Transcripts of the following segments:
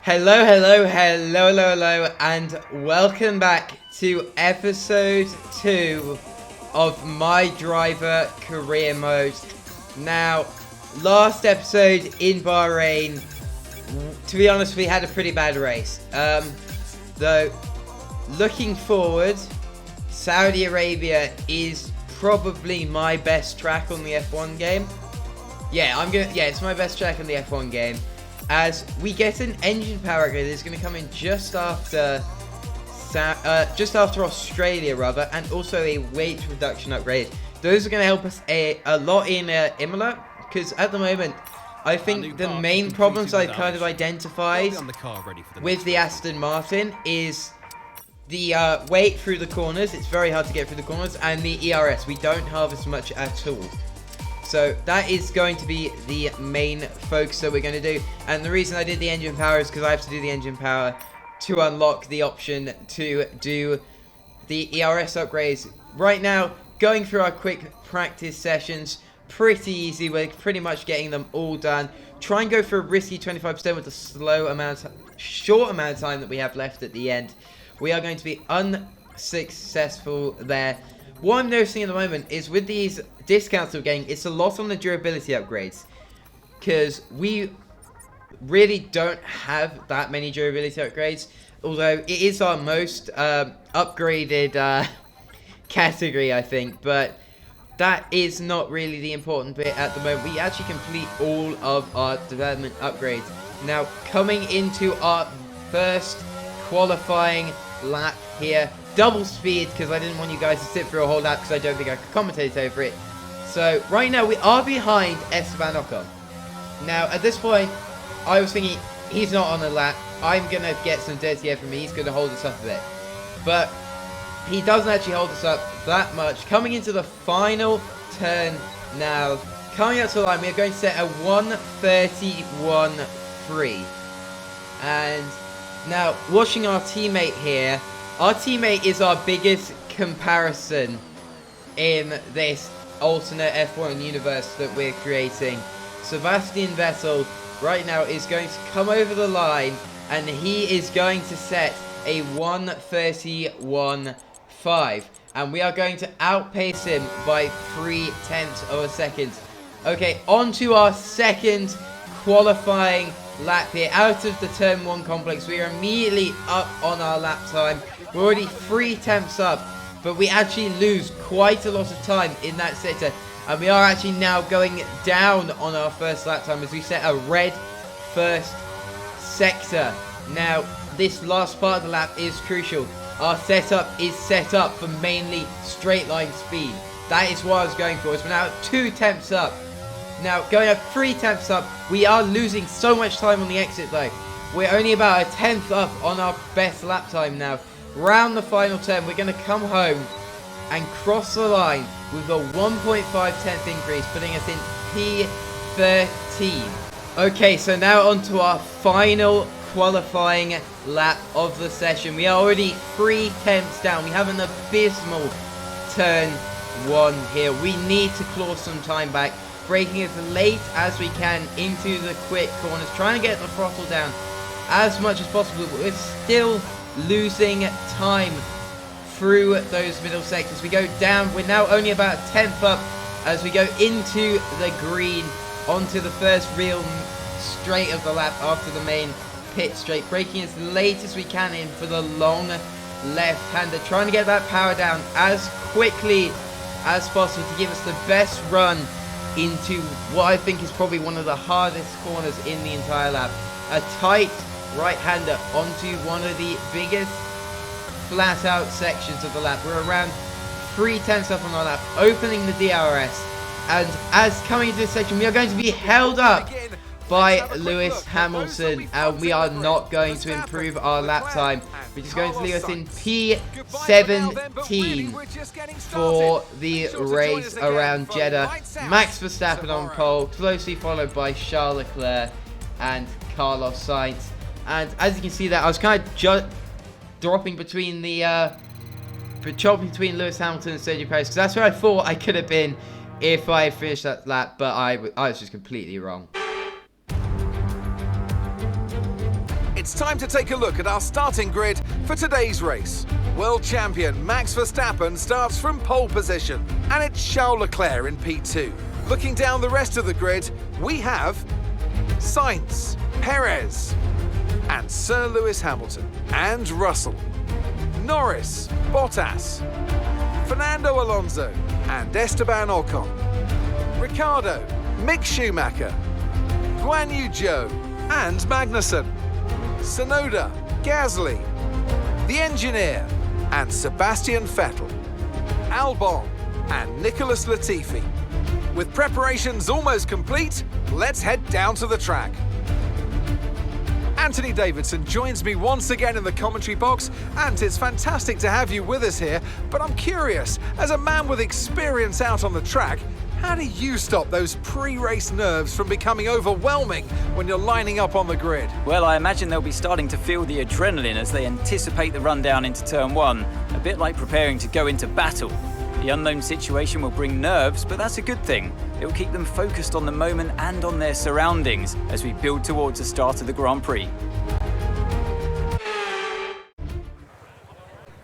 Hello, and welcome back to episode 2 of My Driver Career Mode. Now, last episode in Bahrain, to be honest, we had a pretty bad race. Though, looking forward, Saudi Arabia is probably my best track on the F1 game. It's my best track on the F1 game. As we get an engine power upgrade that's going to come in just after Australia, rather, and also a weight reduction upgrade. Those are going to help us a lot in Imola, because at the moment, I think the main problems I've kind of identified with the Aston Martin is the weight through the corners. It's very hard to get through the corners, and the ERS. We don't harvest much at all. So that is going to be the main focus that we're going to do. And the reason I did the engine power is because I have to do the engine power to unlock the option to do the ERS upgrades. Right now, going through our quick practice sessions, pretty easy. We're pretty much getting them all done. Try and go for a risky 25% with the short amount of time that we have left at the end. We are going to be unsuccessful there. What I'm noticing at the moment is with these discounts we're getting, it's a lot on the durability upgrades. Because we really don't have that many durability upgrades. Although it is our most upgraded category, I think. But that is not really the important bit at the moment. We actually complete all of our development upgrades. Now, coming into our first qualifying lap here. Double speed, because I didn't want you guys to sit through a whole lap, because I don't think I could commentate over it. So, right now, we are behind Esteban Ocon. Now, at this point, I was thinking, he's not on the lap. I'm going to get some dirty air from me. He's going to hold us up a bit. But he doesn't actually hold us up that much. Coming into the final turn now. Coming out to the line, we are going to set a 1:31.3. And now, watching our teammate here. Our teammate is our biggest comparison in this alternate F1 universe that we're creating. Sebastian Vettel right now is going to come over the line, and he is going to set a 1:31.5. And we are going to outpace him by 0.3 of a second. Okay, on to our second qualifying lap here. Out of the turn 1 complex, we are immediately up on our lap time. We're already 0.3 up, but we actually lose quite a lot of time in that sector. And we are actually now going down on our first lap time as we set a red first sector. Now, this last part of the lap is crucial. Our setup is set up for mainly straight line speed. That is what I was going for. We're now 0.2 up. Now, going up 0.3 up, we are losing so much time on the exit though. We're only about a 1/10 up on our best lap time now. Round the final turn, we're going to come home and cross the line with a 1.5 increase, putting us in P13. Okay, so now on to our final qualifying lap of the session. We are already 0.3 down. We have an abysmal turn 1 here. We need to claw some time back, braking as late as we can into the quick corners, trying to get the throttle down as much as possible, but we're still losing time through those middle sectors. We go down. We're now only about 1/10 up as we go into the green onto the first real straight of the lap after the main pit straight, braking as late as we can in for the long left-hander, trying to get that power down as quickly as possible to give us the best run into what I think is probably one of the hardest corners in the entire lap. A tight right-hander onto one of the biggest flat-out sections of the lap. We're around 0.3 up on our lap, opening the DRS, and as coming into this section, we are going to be held up by Lewis Hamilton, and we are not going to improve our lap time, which is going to leave us in P17 for the race around Jeddah. Max Verstappen on pole, closely followed by Charles Leclerc and Carlos Sainz. And as you can see that I was kind of dropping between the between Lewis Hamilton and Sergio Perez, because that's where I thought I could have been if I had finished that lap, but I was just completely wrong. It's time to take a look at our starting grid for today's race. World champion Max Verstappen starts from pole position, and it's Charles Leclerc in P2. Looking down the rest of the grid, we have Sainz, Perez, and Sir Lewis Hamilton, and Russell, Norris, Bottas, Fernando Alonso, and Esteban Ocon, Ricciardo, Mick Schumacher, Guan Yu Zhou, and Magnussen, Tsunoda, Gasly, the engineer, and Sebastian Vettel, Albon, and Nicholas Latifi. With preparations almost complete, let's head down to the track. Anthony Davidson joins me once again in the commentary box, and it's fantastic to have you with us here, but I'm curious, as a man with experience out on the track, how do you stop those pre-race nerves from becoming overwhelming when you're lining up on the grid? Well, I imagine they'll be starting to feel the adrenaline as they anticipate the run down into turn one, a bit like preparing to go into battle. The unknown situation will bring nerves, but that's a good thing. It will keep them focused on the moment and on their surroundings as we build towards the start of the Grand Prix.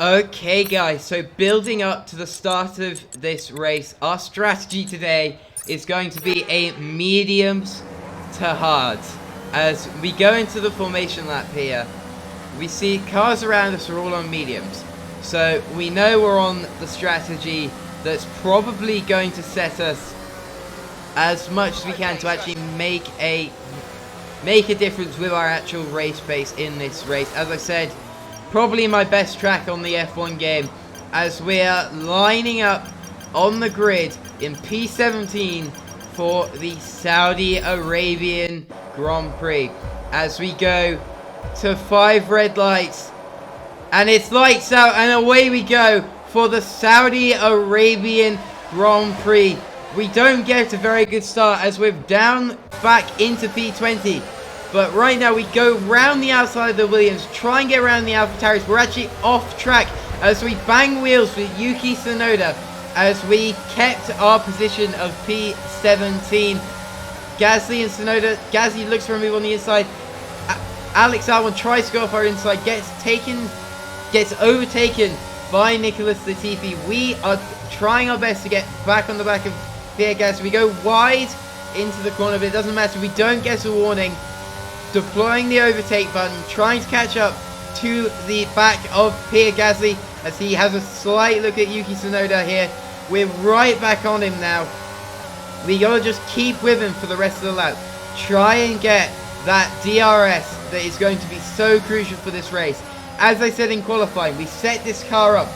Okay guys, so building up to the start of this race, our strategy today is going to be a mediums to hards. As we go into the formation lap here, we see cars around us are all on mediums. So we know we're on the strategy that's probably going to set us as much as we can to actually make a difference with our actual race pace in this race. As I said, probably my best track on the F1 game, as we are lining up on the grid in P17 for the Saudi Arabian Grand Prix. As we go to 5 red lights, and it's lights out, and away we go for the Saudi Arabian Grand Prix. We don't get a very good start as we're down back into P20. But right now we go round the outside of the Williams, try and get around the AlphaTauris. We're actually off track as we bang wheels with Yuki Tsunoda as we kept our position of P17. Gasly and Tsunoda. Gasly looks for a move on the inside. Alex Albon tries to go off our inside, gets overtaken by Nicholas Latifi. We are trying our best to get back on the back of Pierre Gasly. We go wide into the corner, but it doesn't matter. We don't get a warning. Deploying the overtake button, trying to catch up to the back of Pierre Gasly as he has a slight look at Yuki Tsunoda here. We're right back on him now. We gotta just keep with him for the rest of the lap. Try and get that DRS that is going to be so crucial for this race. As I said in qualifying, we set this car up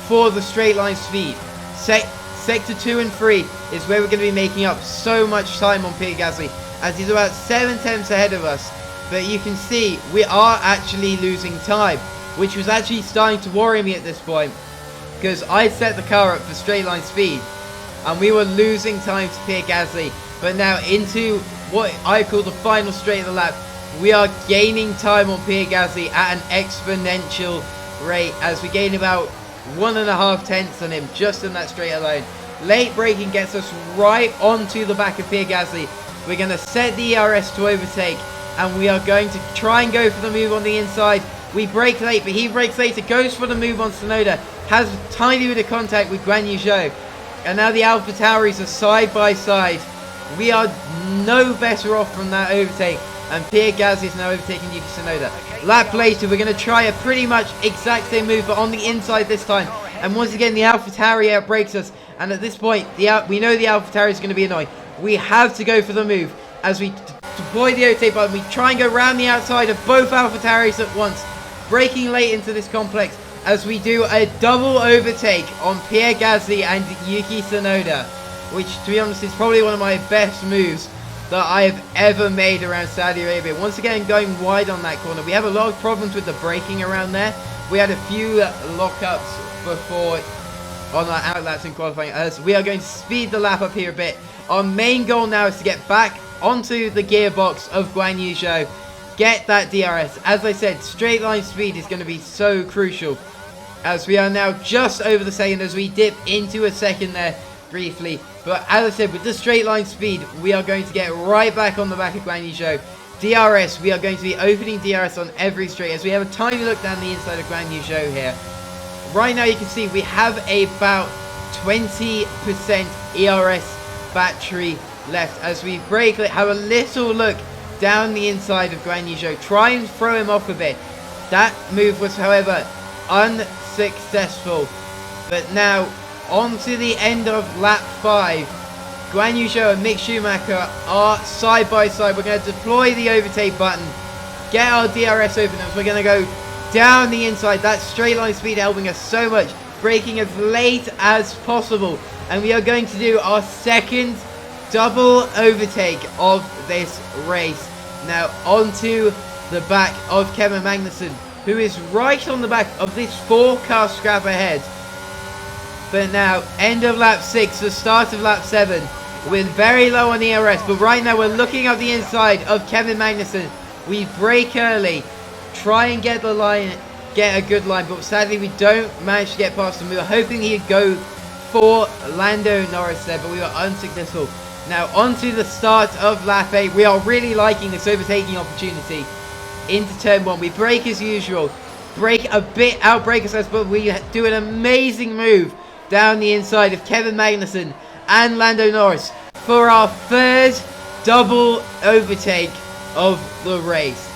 for the straight line speed. Sector 2 and 3 is where we're going to be making up so much time on Pierre Gasly, as he's about 7 tenths ahead of us. But you can see we are actually losing time, which was actually starting to worry me at this point, because I set the car up for straight line speed and we were losing time to Pierre Gasly. But now into what I call the final straight of the lap, we are gaining time on Pierre Gasly at an exponential rate as we gain about 1.5 tenths on him just in that straight alone. Late braking gets us right onto the back of Pierre Gasly. We're going to set the ERS to overtake, and we are going to try and go for the move on the inside. We brake late, but he brakes later, goes for the move on Tsunoda, has a tiny bit of contact with Guan Yu Zhou, and now the AlphaTauris are side by side. We are no better off from that overtake, and Pierre Gasly is now overtaking Yuki Tsunoda. Lap later, we're going to try a pretty much exact same move, but on the inside this time. And once again, the AlphaTauri outbrakes us, and at this point, we know the AlphaTauri is going to be annoying. We have to go for the move as we deploy the overtake button. We try and go around the outside of both AlphaTauris at once, braking late into this complex as we do a double overtake on Pierre Gasly and Yuki Tsunoda, which, to be honest, is probably one of my best moves that I have ever made around Saudi Arabia. Once again, going wide on that corner. We have a lot of problems with the braking around there. We had a few lockups before on our outlaps in qualifying, as we are going to speed the lap up here a bit. Our main goal now is to get back onto the gearbox of Guan Yu Zhou, get that DRS. As I said, straight line speed is going to be so crucial, as we are now just over the second as we dip into a second there briefly. But as I said, with the straight line speed, we are going to get right back on the back of Guan Yu Zhou. DRS, we are going to be opening DRS on every straight as we have a tiny look down the inside of Grand New Show here. Right now you can see we have about 20% ERS battery left as we brake. Have a little look down the inside of Grand New Show. Try and throw him off a bit. That move was, however, unsuccessful. But now, on to the end of lap 5. Guan Yu Zhou and Mick Schumacher are side by side. We're going to deploy the overtake button, get our DRS open, and we're going to go down the inside. That straight line speed helping us so much, braking as late as possible. And we are going to do our second double overtake of this race. Now onto the back of Kevin Magnussen, who is right on the back of this 4-car scrap ahead. But now, end of lap 6, the start of lap 7. We're very low on ERS, but right now we're looking at the inside of Kevin Magnussen. We brake early, try and get the line, get a good line, but sadly we don't manage to get past him. We were hoping he'd go for Lando Norris there, but we were unsuccessful. Now onto the start of lap 8. We are really liking this overtaking opportunity into turn 1. We brake as usual, brake a bit, outbrake ourselves, but we do an amazing move down the inside of Kevin Magnussen and Lando Norris for our third double overtake of the race.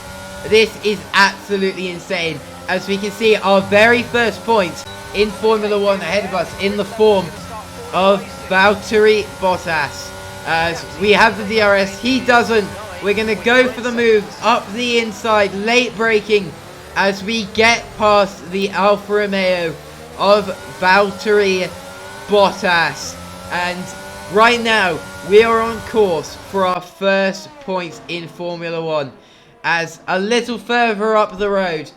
This is absolutely insane, as we can see our very first points in Formula 1 ahead of us in the form of Valtteri Bottas. As we have the DRS, he doesn't. We're going to go for the move up the inside, late braking as we get past the Alfa Romeo of Valtteri Bottas. And right now we are on course for our first points in Formula 1, as a little further up the road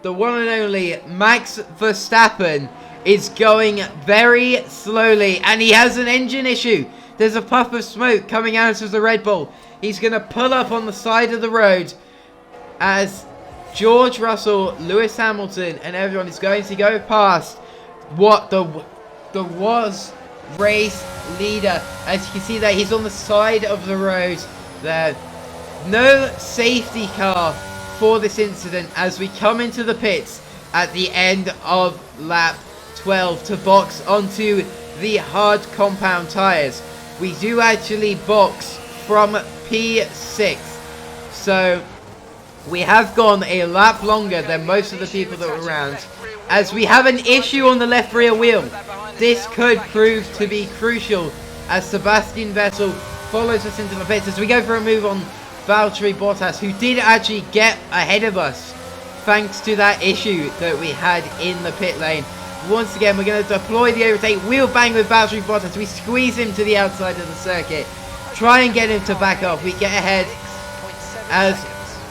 the one and only Max Verstappen is going very slowly, and he has an engine issue. There's a puff of smoke coming out of the Red Bull. He's going to pull up on the side of the road as George Russell, Lewis Hamilton and everyone is going to go past what the was race leader. As you can see there, he's on the side of the road there. No safety car for this incident as we come into the pits at the end of lap 12 to box onto the hard compound tyres. We do actually box from P6, so we have gone a lap longer than most of the people that were around, as we have an issue on the left rear wheel. This could prove to be crucial as Sebastian Vettel follows us into the pits as we go for a move on Valtteri Bottas, who did actually get ahead of us thanks to that issue that we had in the pit lane. Once again, we're going to deploy the overtake, wheel bang with Valtteri Bottas. We squeeze him to the outside of the circuit, try and get him to back off. We get ahead as,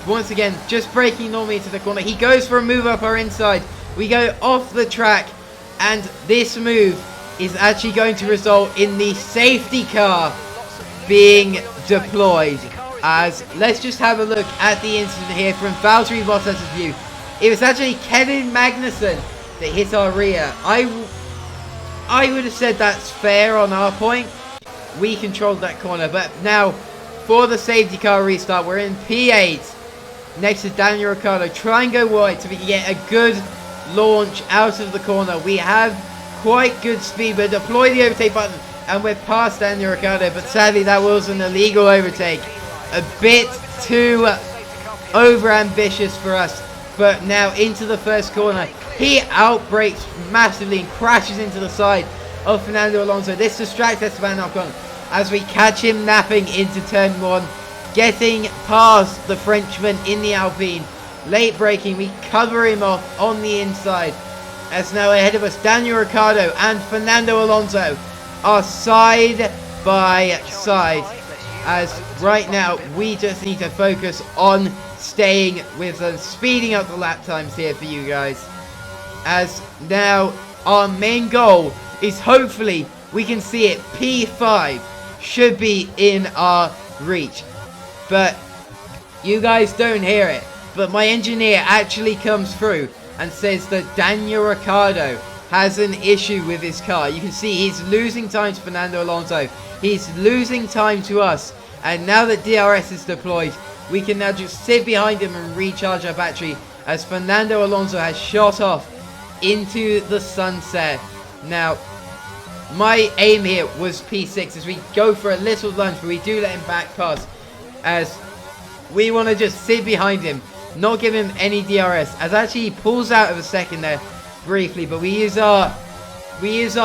once again, just braking normally into the corner. He goes for a move up our inside. We go off the track, and this move is actually going to result in the safety car being deployed. As let's just have a look at the incident here from Valtteri Bottas' view. It was actually Kevin Magnussen that hit our rear. I would have said that's fair on our point. We controlled that corner, but now for the safety car restart, we're in P8 next to Daniel Ricciardo. Try and go wide so we can get a good launch out of the corner. We have quite good speed, but deploy the overtake button and we're past Daniel Ricciardo, but sadly that was an illegal overtake. A bit too over ambitious for us. But now into the first corner, he outbrakes massively and crashes into the side of Fernando Alonso. This distracts Esteban Ocon as we catch him napping into turn 1, getting past the Frenchman in the Alpine. Late braking, we cover him off on the inside. As now ahead of us, Daniel Ricciardo and Fernando Alonso are side by side. As right now, we just need to focus on staying with them, speeding up the lap times here for you guys. As now, our main goal is hopefully we can see it. P5 should be in our reach. But you guys don't hear it. But my engineer actually comes through and says that Daniel Ricciardo has an issue with his car. You can see he's losing time to Fernando Alonso. He's losing time to us. And now that DRS is deployed, we can now just sit behind him and recharge our battery as Fernando Alonso has shot off into the sunset. Now, my aim here was P6 as we go for a little lunge, but we do let him back pass as we want to just sit behind him, not give him any DRS, as actually he pulls out of a second there briefly, but we use our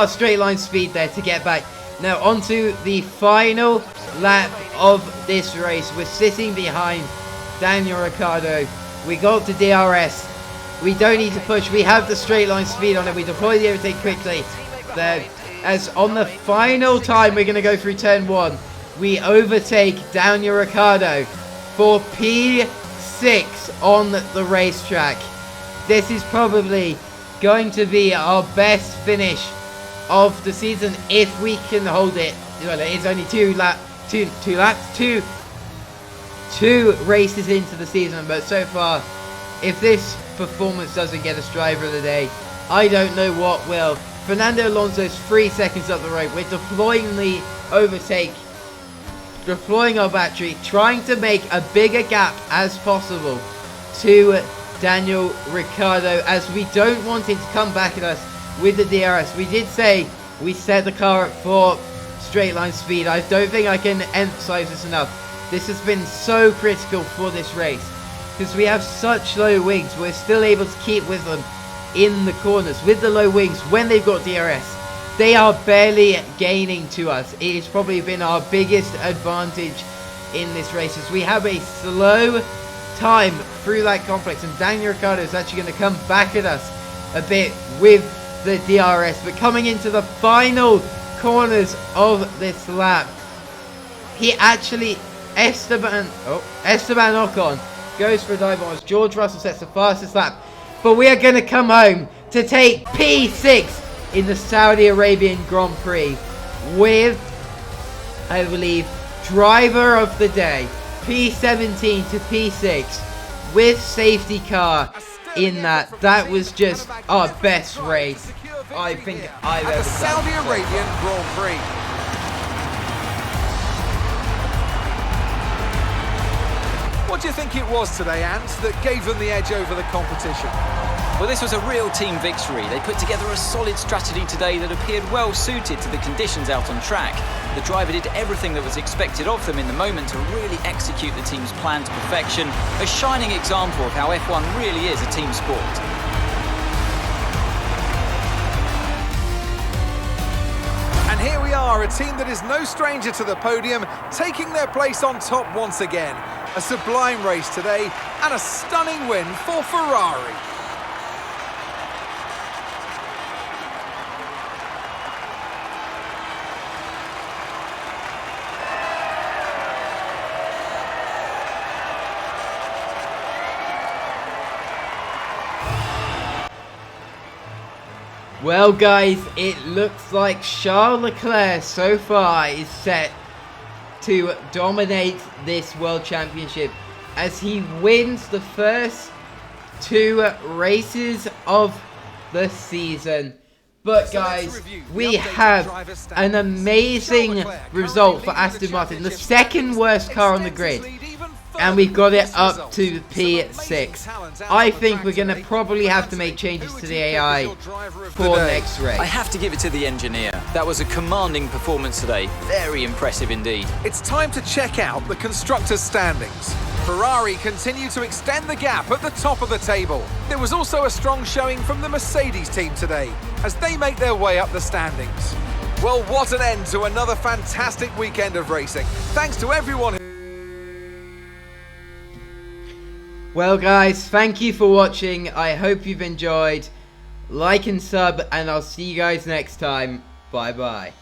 straight line speed there to get back. Now onto the final lap of this race. We're sitting behind Daniel Ricciardo. We got the DRS. We don't need to push. We have the straight line speed on it. We deploy the overtake quickly there. As on the final time we're going to go through turn 1, we overtake Daniel Ricciardo for P6 on the racetrack. This is probably going to be our best finish of the season if we can hold it. Well, it is only two races into the season, but so far, if this performance doesn't get us driver of the day, I don't know what will. Fernando Alonso's 3 seconds up the road. We're deploying the overtake, deploying our battery, trying to make a bigger gap as possible to Daniel Ricciardo, as we don't want him to come back at us with the DRS. We did say we set the car up for straight line speed. I don't think I can emphasize this enough. This has been so critical for this race because we have such low wings. We're still able to keep with them in the corners with the low wings when they've got DRS. They are barely gaining to us. It has probably been our biggest advantage in this race as we have a slow time through that complex, and Daniel Ricciardo is actually going to come back at us a bit with the DRS. But coming into the final corners of this lap, he actually Esteban Ocon goes for a dive bomb as George Russell sets the fastest lap. But we are going to come home to take P6 in the Saudi Arabian Grand Prix with, I believe, driver of the day, P17 to P6 with safety car in that. That was just our best race I think I've ever done. At the Saudi Arabian Grand Prix. What do you think it was today, Ant, that gave them the edge over the competition? Well, this was a real team victory. They put together a solid strategy today that appeared well suited to the conditions out on track. The driver did everything that was expected of them in the moment to really execute the team's plan to perfection. A shining example of how F1 really is a team sport. And here we are, a team that is no stranger to the podium, taking their place on top once again. A sublime race today and a stunning win for Ferrari. Well guys, it looks like Charles Leclerc so far is set to dominate this World Championship as he wins the first 2 races of the season. But guys, we have an amazing result for Aston Martin, the second worst car on the grid, and we've got it up to P6. I think we're going to probably have to make changes to the AI for next race. I have to give it to the engineer. That was a commanding performance today. Very impressive indeed. It's time to check out the constructors' standings. Ferrari continue to extend the gap at the top of the table. There was also a strong showing from the Mercedes team today as they make their way up the standings. Well, what an end to another fantastic weekend of racing. Thanks to everyone who... Well guys, thank you for watching. I hope you've enjoyed. Like and sub, and I'll see you guys next time. Bye bye.